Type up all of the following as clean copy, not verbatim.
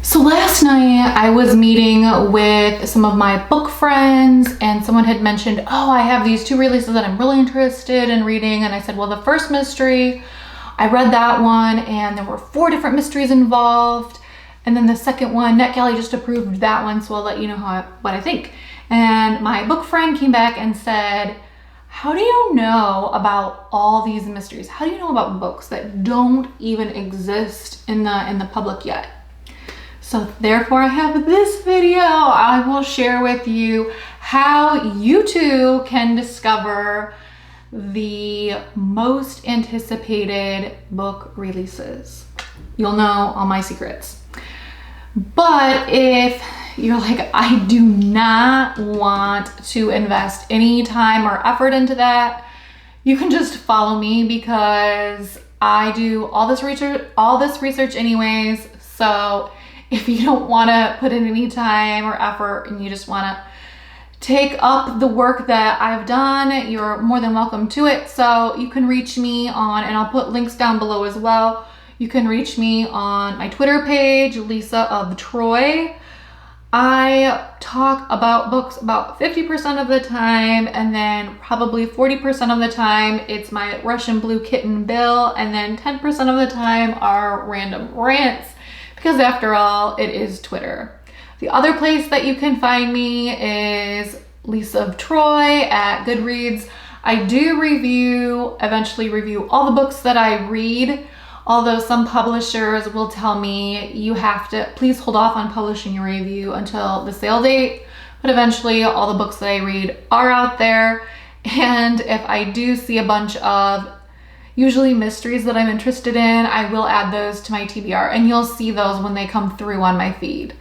So last night I was meeting with some of my book friends and someone had mentioned, oh, I have these two releases that I'm really interested in reading. And I said, well, the first mystery, I read that one and there were 4 different mysteries involved. And then the second one, NetGalley just approved that one. So I'll let you know what I think. And my book friend came back and said, how do you know about all these mysteries? How do you know about books that don't even exist in the public yet? So therefore I have this video. I will share with you how you too can discover the most anticipated book releases. You'll know all my secrets. But if you're like, I do not want to invest any time or effort into that, you can just follow me because I do all this research anyways. So if you don't want to put in any time or effort and you just want to take up the work that I've done, you're more than welcome to it. So you can reach me on, and I'll put links down below as well. You can reach me on my Twitter page, Lisa of Troy. I talk about books about 50% of the time, and then probably 40% of the time it's my Russian Blue Kitten Bill, and then 10% of the time are random rants, because after all, it is Twitter. The other place that you can find me is Lisa of Troy at GoodReads. I do eventually review all the books that I read, although some publishers will tell me you have to please hold off on publishing your review until the sale date. But eventually all the books that I read are out there. And if I do see a bunch of usually mysteries that I'm interested in, I will add those to my TBR, and you'll see those when they come through on my feed.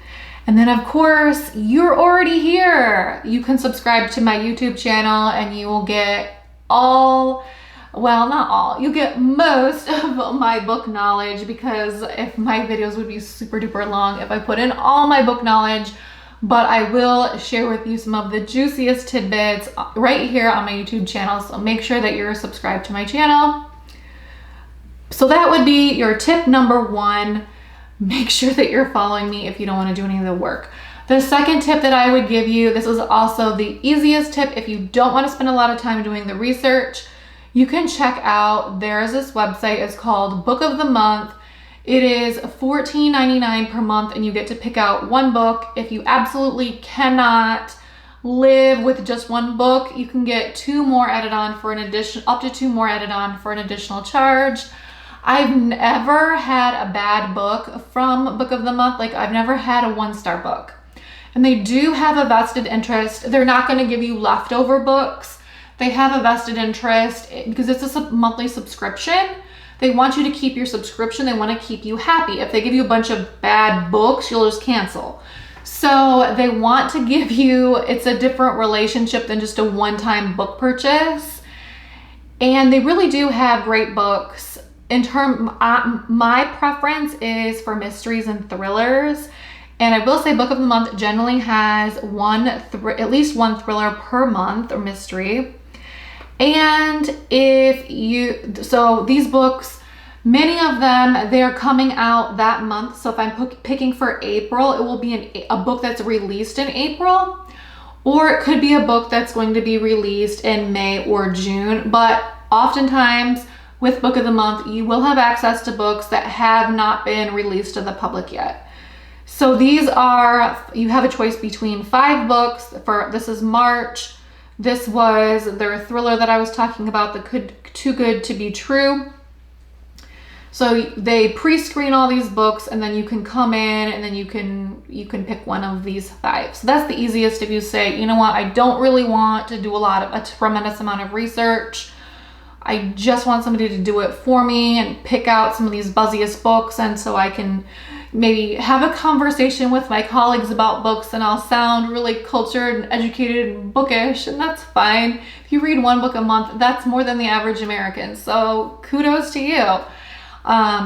And then of course, you're already here. You can subscribe to my YouTube channel and you will get you get most of my book knowledge, because if my videos would be super duper long if I put in all my book knowledge, but I will share with you some of the juiciest tidbits right here on my YouTube channel. So make sure that you're subscribed to my channel. So that would be your tip number 1. Make sure that you're following me if you don't want to do any of the work. The second tip that I would give you, this is also the easiest tip if you don't want to spend a lot of time doing the research. You can check out, there's this website, it's called Book of the Month. It is $14.99 per month and you get to pick out one book. If you absolutely cannot live with just one book, you can get 2 more added on for up to 2 more added on for an additional charge. I've never had a bad book from Book of the Month. Like, I've never had a 1-star book. And they do have a vested interest. They're not going to give you leftover books. They have a vested interest because it's a monthly subscription. They want you to keep your subscription. They want to keep you happy. If they give you a bunch of bad books, you'll just cancel. So they want to give you, it's a different relationship than just a one-time book purchase. And they really do have great books. My preference is for mysteries and thrillers. And I will say Book of the Month generally has at least one thriller per month or mystery. And so these books, many of them, they're coming out that month. So if I'm picking for April, it will be a book that's released in April, or it could be a book that's going to be released in May or June. But oftentimes with Book of the Month, you will have access to books that have not been released to the public yet. So you have a choice between 5 books. This is March. This was their thriller that I was talking about, Too Good to Be True. So they pre-screen all these books and then you can come in and then you can pick one of these 5. So that's the easiest if you say, you know what, I don't really want to do a tremendous amount of research. I just want somebody to do it for me and pick out some of these buzziest books, and so I can maybe have a conversation with my colleagues about books and I'll sound really cultured and educated and bookish, and that's fine. If you read 1 book a month, that's more than the average American, so kudos to you.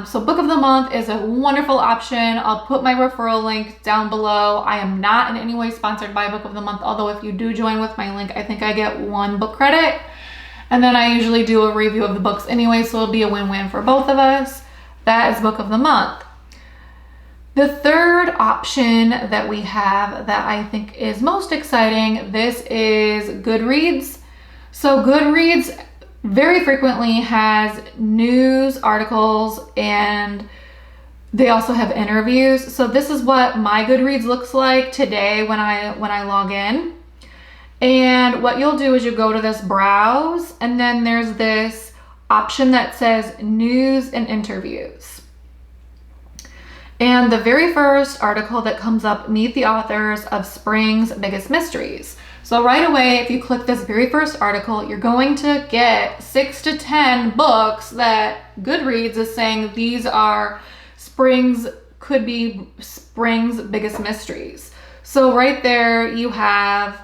So Book of the Month is a wonderful option. I'll put my referral link down below. I am not in any way sponsored by Book of the Month, although if you do join with my link, I think I get 1 book credit. And then I usually do a review of the books anyway, so it'll be a win-win for both of us. That is Book of the Month. The third option that we have that I think is most exciting, this is GoodReads. So GoodReads very frequently has news articles, and they also have interviews. So this is what my GoodReads looks like today when I log in. And what you'll do is you go to this browse, and then there's this option that says news and interviews. And the very first article that comes up, meet the authors of Spring's Biggest Mysteries. So right away, if you click this very first article, you're going to get 6 to 10 books that GoodReads is saying these are could be Spring's biggest mysteries. So right there you have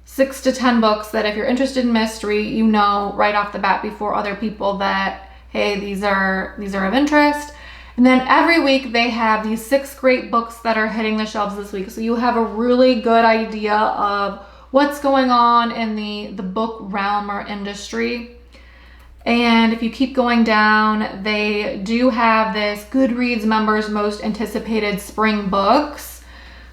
6 to 10 books that if you're interested in mystery, you know right off the bat before other people that, hey, these are of interest. And then every week they have these 6 great books that are hitting the shelves this week. So you have a really good idea of what's going on in the book realm or industry. And if you keep going down, they do have this GoodReads members' most anticipated spring books.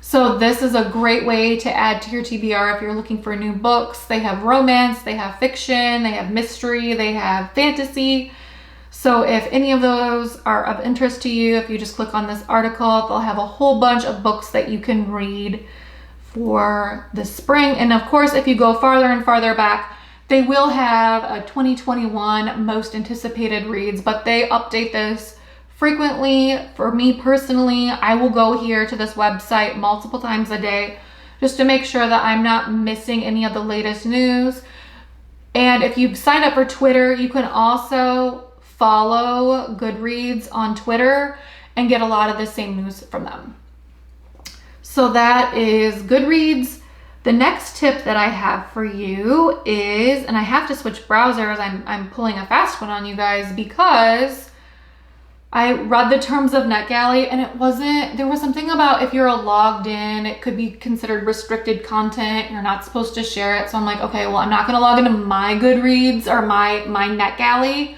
So this is a great way to add to your TBR if you're looking for new books. They have romance, they have fiction, they have mystery, they have fantasy. So if any of those are of interest to you, if you just click on this article, they'll have a whole bunch of books that you can read for the spring. And of course, if you go farther and farther back, they will have a 2021 most anticipated reads, but they update this frequently. For me personally, I will go here to this website multiple times a day just to make sure that I'm not missing any of the latest news. And if you've signed up for Twitter, you can also follow GoodReads on Twitter and get a lot of the same news from them. So that is GoodReads. The next tip that I have for you is, and I have to switch browsers, I'm pulling a fast one on you guys because I read the terms of NetGalley and there was something about if you're logged in, it could be considered restricted content. You're not supposed to share it. So I'm like, okay, well, I'm not gonna log into my GoodReads or my NetGalley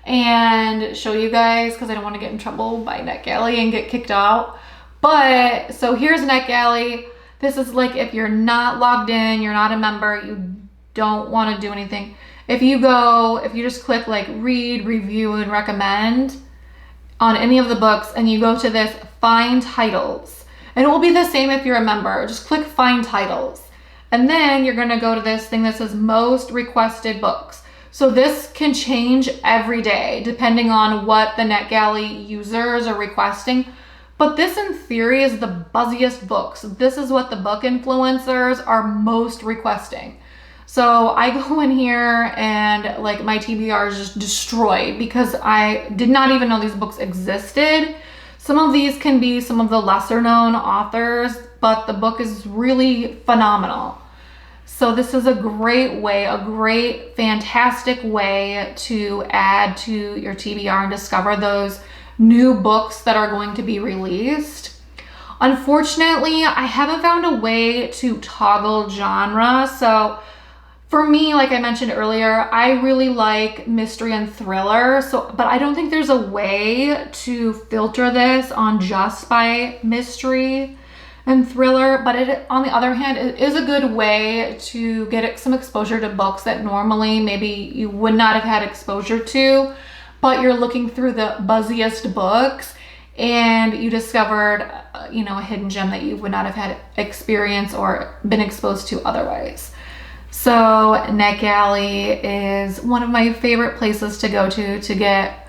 and show you guys because I don't want to get in trouble by NetGalley and get kicked out. But so here's NetGalley. This is like if you're not logged in, you're not a member, you don't want to do anything. If you just click like read, review, and recommend on any of the books and you go to this find titles, and it will be the same if you're a member, just click find titles. And then you're going to go to this thing that says most requested books. So this can change every day depending on what the NetGalley users are requesting. But this in theory is the buzziest books. This is what the book influencers are most requesting. So I go in here and like my TBR is just destroyed because I did not even know these books existed. Some of these can be some of the lesser known authors, but the book is really phenomenal. So this is a great way, a great, fantastic way to add to your TBR and discover those new books that are going to be released. Unfortunately, I haven't found a way to toggle genre. So for me, like I mentioned earlier, I really like mystery and thriller. But I don't think there's a way to filter this on just by mystery and thriller. But on the other hand, it is a good way to get some exposure to books that normally maybe you would not have had exposure to, but you're looking through the buzziest books and you discovered, a hidden gem that you would not have had experience or been exposed to otherwise. So NetGalley is one of my favorite places to go to get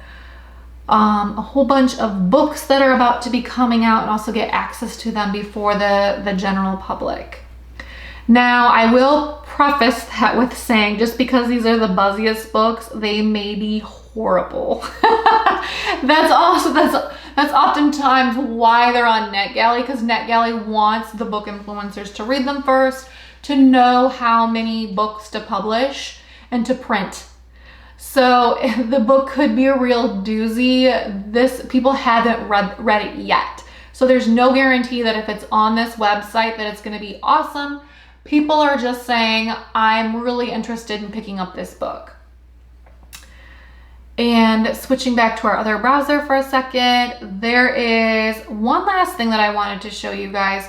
a whole bunch of books that are about to be coming out and also get access to them before the general public. Now, I will preface that with saying just because these are the buzziest books, they may be horrible. That's oftentimes why they're on NetGalley, because NetGalley wants the book influencers to read them first, to know how many books to publish and to print. So the book could be a real doozy. People haven't read it yet. So there's no guarantee that if it's on this website that it's going to be awesome. People are just saying, I'm really interested in picking up this book. And switching back to our other browser for a second, there is one last thing that I wanted to show you guys.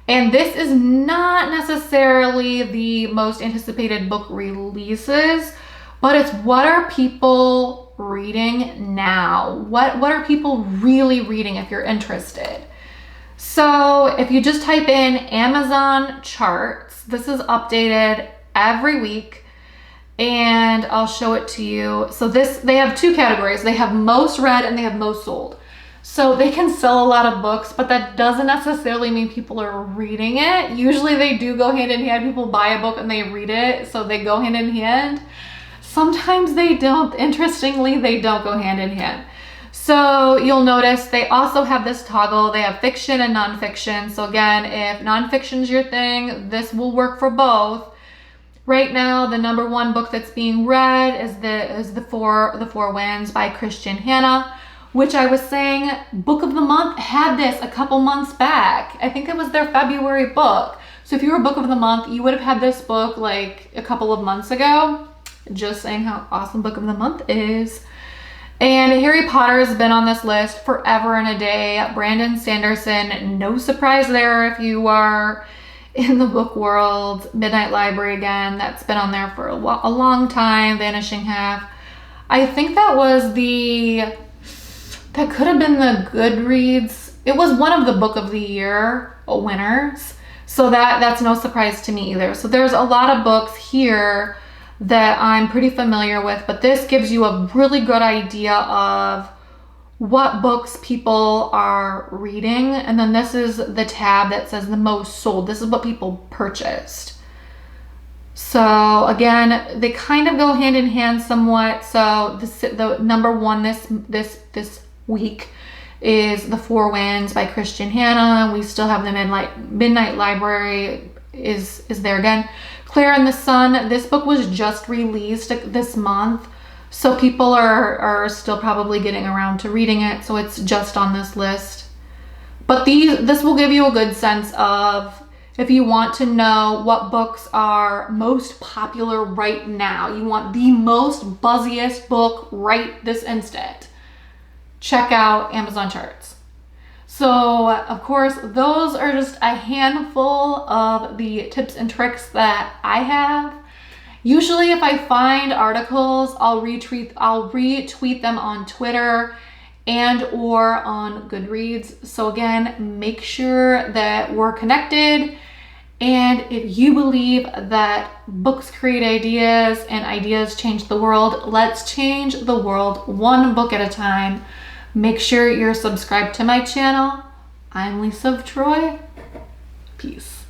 And this is not necessarily the most anticipated book releases, but it's what are people reading now? What are people really reading if you're interested? So if you just type in Amazon charts, this is updated every week, and I'll show it to you. So they have two categories. They have most read and they have most sold. So they can sell a lot of books, but that doesn't necessarily mean people are reading it. Usually they do go hand in hand. People buy a book and they read it, so they go hand in hand. Sometimes they don't. Interestingly, they don't go hand in hand. So you'll notice they also have this toggle. They have fiction and nonfiction. So again, if nonfiction's your thing, this will work for both. Right now, the #1 book that's being read is the Four Winds by Christian Hannah, which I was saying Book of the Month had this a couple months back. I think it was their February book. So if you were Book of the Month, you would have had this book like a couple of months ago. Just saying how awesome Book of the Month is. And Harry Potter has been on this list forever and a day. Brandon Sanderson, no surprise there if you are in the book world. Midnight Library again, that's been on there for a long time. Vanishing Half. I think that could have been the GoodReads. It was one of the Book of the Year winners. So that's no surprise to me either. So there's a lot of books here that I'm pretty familiar with, but this gives you a really good idea of what books people are reading. And then this is the tab that says the most sold. This is what people purchased. So again, they kind of go hand in hand somewhat. So the #1 this week is The Four Winds by Christian Hannah. We still have the Midnight Library is there again. Claire and the Sun, this book was just released this month, so people are still probably getting around to reading it, so it's just on this list. But this will give you a good sense of if you want to know what books are most popular right now, you want the most buzziest book right this instant, check out Amazon charts. So of course, those are just a handful of the tips and tricks that I have. Usually if I find articles, I'll retweet them on Twitter and or on GoodReads. So again, make sure that we're connected. And if you believe that books create ideas and ideas change the world, let's change the world one book at a time. Make sure you're subscribed to my channel. I'm Lisa of Troy. Peace.